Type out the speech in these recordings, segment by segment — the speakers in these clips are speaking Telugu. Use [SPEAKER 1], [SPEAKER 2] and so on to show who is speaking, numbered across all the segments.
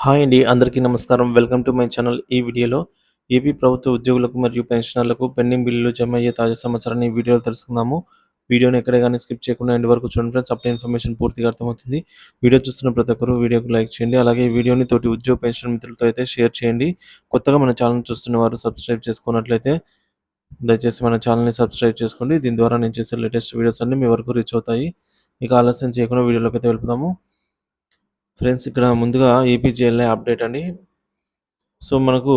[SPEAKER 1] హాయ్ అండి. అందరికీ నమస్కారం. Welcome to my channel. ఈ వీడియోలో ఏపీ ప్రభుత్వ ఉద్యోగులకు మరియు పెన్షనర్లకు పెండింగ్ బిల్లులు జమ అయ్యే తాజా సమాచారాన్ని ఈ వీడియోలో తెలుసుకుందాము. వీడియోని ఎక్కడ గాని స్కిప్ చేయకుండా ఎండ్ వరకు చూడండి ఫ్రెండ్స్. అప్పుడే ఇన్ఫర్మేషన్ పూర్తిగా అర్థమవుతుంది. వీడియో చూస్తున్న ప్రతి ఒక్కరు వీడియోకి లైక్ చేయండి. అలాగే ఈ వీడియోని తోటి ఉద్యోగ పెన్షన్ మిత్రులతో అయితే షేర్ చేయండి. కొత్తగా మన ఛానల్ చూస్తున్న వారు సబ్స్క్రైబ్ చేసుకున్నట్లయితే దయచేసి మన ఛానల్‌ని సబ్స్క్రైబ్ చేసుకోండి. దీని ద్వారా నేను చేసే లేటెస్ట్ వీడియోస్ అన్నీ మీ వరకు రీచ్ అవుతాయి. ఇక ఆలస్యం చేయకుండా వీడియోలోకి అయితే వెళ్ళిపోదాము. ఫ్రెండ్స్ ఇక్కడ ముందుగా ఏపీజీఎల్ఐ అప్డేట్ అండి. సో మనకు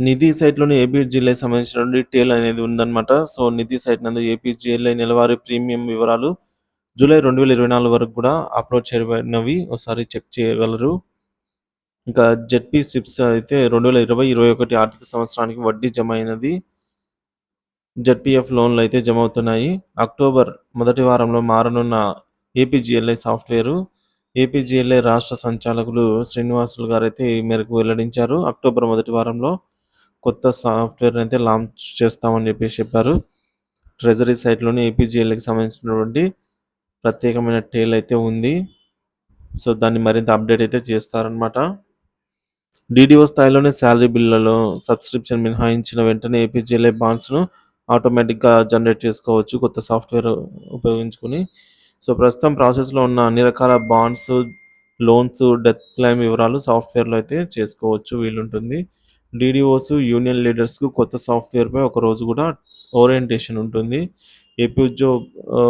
[SPEAKER 1] నిధి సైట్‌లోని ఏపీజీఎల్ఐ సంబంధించినటువంటి టేల్ అనేది ఉందన్నమాట. సో నిధి సైట్ నందు ఏపీజీఎల్ఐ నెలవారీ ప్రీమియం వివరాలు జూలై 2024 వరకు కూడా అప్‌లోడ్ చేయబడినవి. ఒకసారి చెక్ చేయగలరు. ఇంకా జెడ్పీ సిప్స్ అయితే 2020, 21 ఆర్థిక సంవత్సరానికి వడ్డీ జమ అయినది. జెడ్పీఎఫ్ లోన్‌లు అయితే జమ అవుతున్నాయి. అక్టోబర్ మొదటి వారంలో మారనున్న ఏపీజీఎల్ఐ సాఫ్ట్‌వేరు ఏపీజీఎల్ఐ రాష్ట్ర సంచాలకులు శ్రీనివాసులు గారైతే ఈ మేరకు వెల్లడించారు. అక్టోబర్ మొదటి వారంలో కొత్త సాఫ్ట్‌వేర్‌ని అయితే లాంచ్ చేస్తామని చెప్పారు. ట్రెజరీ సైట్‌లోని ఏపీజీఎల్ఐకి సంబంధించినటువంటి ప్రత్యేకమైన టేల్ అయితే ఉంది. సో దాన్ని మరింత అప్డేట్ అయితే చేస్తారనమాట. డీడీఓ స్థాయిలోనే శాలరీ బిల్లులలో సబ్స్క్రిప్షన్ మినహాయించిన వెంటనే ఏపీజీఎల్ఐ బాండ్స్‌ను ఆటోమేటిక్‌గా జనరేట్ చేసుకోవచ్చు కొత్త సాఫ్ట్‌వేర్ ఉపయోగించుకొని. సో ప్రస్తుతం ప్రాసెస్‌లో ఉన్న అన్ని రకాల బాండ్స్, లోన్స్, డెత్ క్లెయిమ్ వివరాలు సాఫ్ట్‌వేర్‌లో అయితే చేసుకోవచ్చు వీలుంటుంది. డీడీఓస్, యూనియన్ లీడర్స్‌కు కొత్త సాఫ్ట్‌వేర్‌పై ఒక రోజు కూడా ఓరియంటేషన్ ఉంటుంది. ఏపీ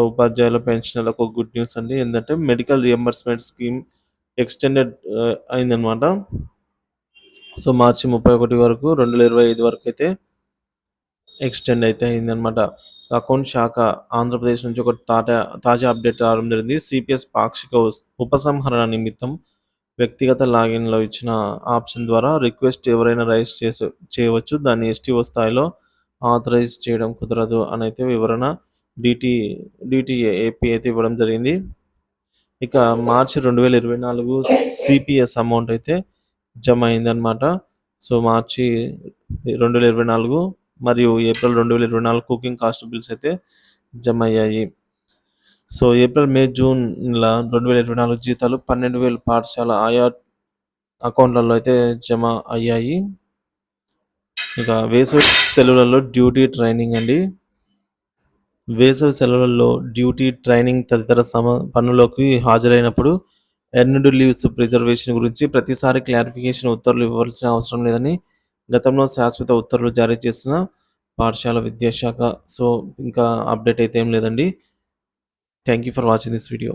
[SPEAKER 1] ఉపాధ్యాయుల పెన్షనర్లకు ఒక గుడ్ న్యూస్ అండి. ఏందంటే మెడికల్ రియంబర్స్‌మెంట్ స్కీమ్ ఎక్స్‌టెండెడ్ అయిందనమాట. సో మార్చి 31 వరకు 2025 వరకు అయితే ఎక్స్టెండ్ అయితే అయిందనమాట. అకౌంట్ శాఖ ఆంధ్రప్రదేశ్ నుంచి ఒక తాజా అప్డేట్ రావడం జరిగింది. సిపిఎస్ పాక్షిక ఉపసంహరణ నిమిత్తం వ్యక్తిగత లాగిన్‌లో ఇచ్చిన ఆప్షన్ ద్వారా రిక్వెస్ట్ ఎవరైనా రైజ్ చేయవచ్చు. దాన్ని ఎస్టీఓ స్థాయిలో ఆథరైజ్ చేయడం కుదరదు అనైతే వివరణ డీటీఏ ఏపీ అయితే ఇవ్వడం జరిగింది. ఇక మార్చి 2024 సిపిఎస్ అమౌంట్ అయితే జమ అయిందనమాట. సో మార్చి 2024 మరియు ఏప్రిల్ 2024 కుకింగ్ కాస్ట్ బిల్స్ అయితే జమ అయ్యాయి. సో ఏప్రిల్, మే, జూన్‌ల 2024 జీతాలు 12,000 పాఠశాల ఆయా అకౌంట్లలో అయితే జమ అయ్యాయి. ఇక వేసవి సెలవులలో డ్యూటీ ట్రైనింగ్ అండి. వేసవి సెలవులలో డ్యూటీ, ట్రైనింగ్ తదితర పనులకు హాజరైనప్పుడు ఎర్న్డ్ లీవ్స్ ప్రిజర్వేషన్ గురించి ప్రతిసారి క్లారిఫికేషన్ ఉత్తర్వులు ఇవ్వాల్సిన అవసరం లేదని గతంలో శాశ్వత ఉత్తర్వులు జారీ చేసిన పాఠశాల విద్యాశాఖ. సో ఇంకా అప్డేట్ అయితే ఏం లేదండి. Thank you for watching this video.